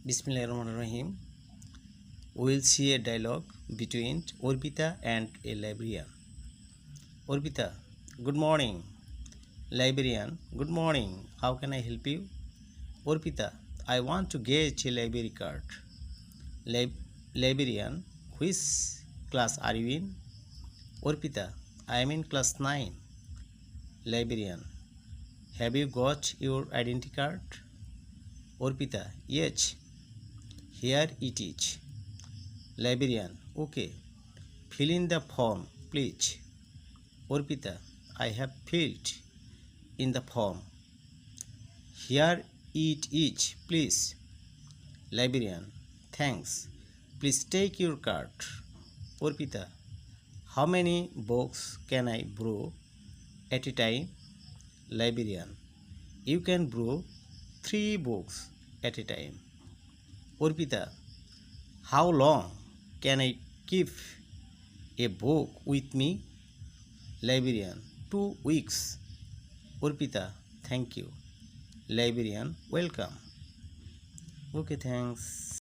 Bismillahirrahmanirrahim. We will see a dialogue between Orpita and a librarian. Orpita, good morning. Librarian, good morning. How can I help you? Orpita, I want to get a library card. Librarian, which class are you in? Orpita, I am in class 9. Librarian, have you got your identity card? Orpita, yes. Here it is. Librarian, okay. Fill in the form, please. Orpita, I have filled in the form. Here it is, please. Librarian, thanks. Please take your card. Orpita, how many books can I borrow at a time? Librarian, you can borrow 3 books at a time. Orpita, how long can I keep a book with me? Librarian, 2 weeks. Orpita, thank you. Librarian, welcome. Okay, thanks.